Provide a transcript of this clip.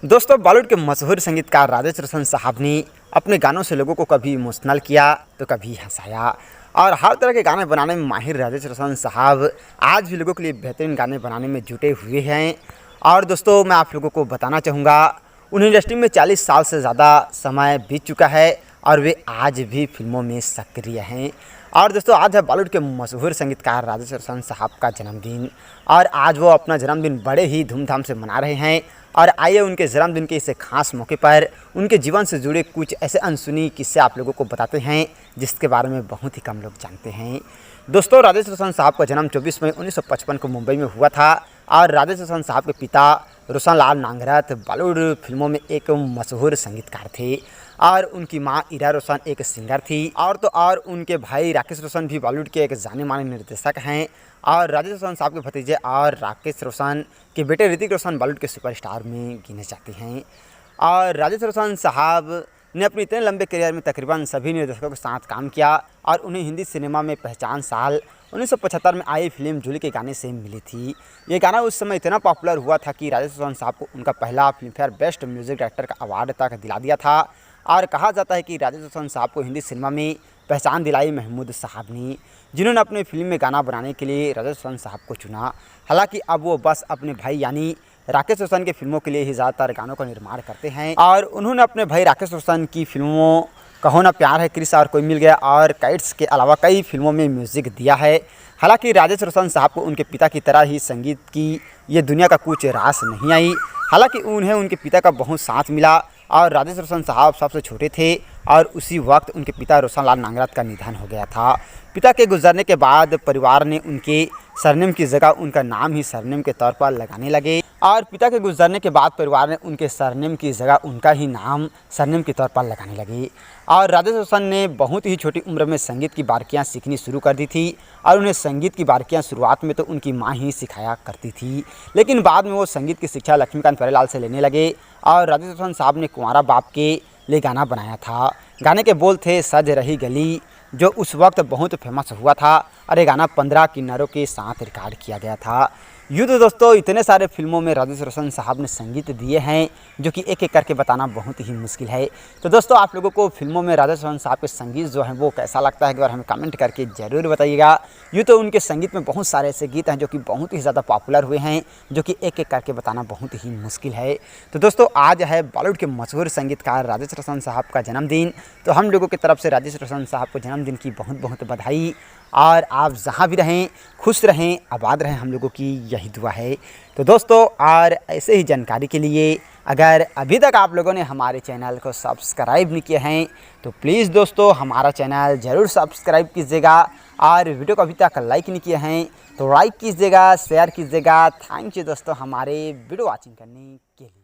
दोस्तों, बॉलीवुड के मशहूर संगीतकार राजेश रोशन साहब ने अपने गानों से लोगों को कभी इमोशनल किया तो कभी हंसाया और हर तरह के गाने बनाने में माहिर राजेश रोशन साहब आज भी लोगों के लिए बेहतरीन गाने बनाने में जुटे हुए हैं। और दोस्तों, मैं आप लोगों को बताना चाहूँगा, उन्हें इंडस्ट्री में 40 साल से ज़्यादा समय बीत चुका है और वे आज भी फिल्मों में सक्रिय हैं। और दोस्तों, आज है बॉलीवुड के मशहूर संगीतकार राजेश रोशन साहब का जन्मदिन और आज वो अपना जन्मदिन बड़े ही धूमधाम से मना रहे हैं। और आइए उनके जन्मदिन के इस खास मौके पर उनके जीवन से जुड़े कुछ ऐसे अनसुनी किस्से आप लोगों को बताते हैं जिसके बारे में बहुत ही कम लोग जानते हैं। दोस्तों, राजेश रोशन साहब का जन्म 24 मई 1955 को मुंबई में हुआ था और राजेश रोशन साहब के पिता रोशन लाल नांगरथ बॉलीवुड फिल्मों में एक मशहूर संगीतकार थे और उनकी मां इरा रोशन एक सिंगर थी। और उनके भाई राकेश रोशन भी बॉलीवुड के एक जाने माने निर्देशक हैं। और राजेश रोशन साहब के भतीजे और राकेश रोशन के बेटे ऋतिक रोशन बॉलीवुड के सुपरस्टार में गिने जाते हैं। और राजेश रोशन साहब ने अपने इतने लंबे करियर में तकरीबन सभी निर्देशकों के साथ काम किया और उन्हें हिंदी सिनेमा में पहचान साल 1975 में आई फिल्म जूली के गाने से मिली थी। ये गाना उस समय इतना पॉपुलर हुआ था कि राजेश रोशन साहब को उनका पहला फिल्मफेयर बेस्ट म्यूजिक डायरेक्टर का अवार्ड तक दिला दिया था। और कहा जाता है कि राजेश रोशन साहब को हिंदी सिनेमा में पहचान दिलाई महमूद साहब ने, जिन्होंने अपने फिल्म में गाना बनाने के लिए राजेश रोशन साहब को चुना। हालांकि अब वो बस अपने भाई यानी राकेश रोशन के फिल्मों के लिए ही ज़्यादातर गानों का निर्माण करते हैं। और उन्होंने अपने भाई राकेश रोशन की फिल्मों कहो ना प्यार है, क्रिस और कोई मिल गया और काइट्स के अलावा कई फिल्मों में म्यूज़िक दिया है। हालांकि राजेश रोशन साहब को उनके पिता की तरह ही संगीत की ये दुनिया का कुछ रास नहीं आई। हालांकि उन्हें उनके पिता का बहुत साथ मिला और राजेश रोशन साहब सबसे छोटे थे और उसी वक्त उनके पिता रोशन लाल नांगरथ का निधन हो गया था। पिता के गुजरने के बाद परिवार ने उनके सरनेम की जगह उनका नाम ही सरनेम के तौर पर लगाने लगे और पिता के गुजरने के बाद परिवार ने उनके सरनेम की जगह उनका ही नाम सरनेम के तौर पर लगाने लगे। और राजेश रोशन ने बहुत ही छोटी उम्र में संगीत की बारीकियां सीखनी शुरू कर दी थी और उन्हें संगीत की बारीकियां शुरुआत में तो उनकी माँ ही सिखाया करती थी, लेकिन बाद में वो संगीत की शिक्षा लक्ष्मीकांत प्यारेलाल से लेने लगे। और राजेश रोशन साहब ने कुंवारा बाप के लिए गाना बनाया था। गाने के बोल थे सज रही गली, जो उस वक्त बहुत फेमस हुआ था और ये गाना 15 किन्नरों के साथ रिकॉर्ड किया गया था। यूँ तो दोस्तों, इतने सारे फिल्मों में राजेश रोशन साहब ने संगीत दिए हैं जो कि एक एक करके बताना बहुत ही मुश्किल है। तो दोस्तों, आप लोगों को फिल्मों में राजेश रोशन साहब के संगीत जो है वो कैसा लगता है, एक बार हमें कमेंट करके ज़रूर बताइएगा। यूँ तो उनके संगीत में बहुत सारे ऐसे गीत हैं जो कि बहुत ही ज़्यादा पॉपुलर हुए हैं, जो कि एक एक करके बताना बहुत ही मुश्किल है। तो दोस्तों, आज है बॉलीवुड के मशहूर संगीतकार राजेश रोशन साहब का जन्मदिन। तो हम लोगों की तरफ से राजेश रोशन साहब को जन्मदिन की बहुत बहुत बधाई। और आप जहाँ भी रहें खुश रहें, आबाद रहें, हम लोगों की यही दुआ है। तो दोस्तों, और ऐसे ही जानकारी के लिए अगर अभी तक आप लोगों ने हमारे चैनल को सब्सक्राइब नहीं किया है तो प्लीज़ दोस्तों हमारा चैनल ज़रूर सब्सक्राइब कीजिएगा। और वीडियो को अभी तक लाइक नहीं किया है तो लाइक कीजिएगा, शेयर कीजिएगा। थैंक यू दोस्तों हमारे वीडियो वॉचिंग करने के लिए।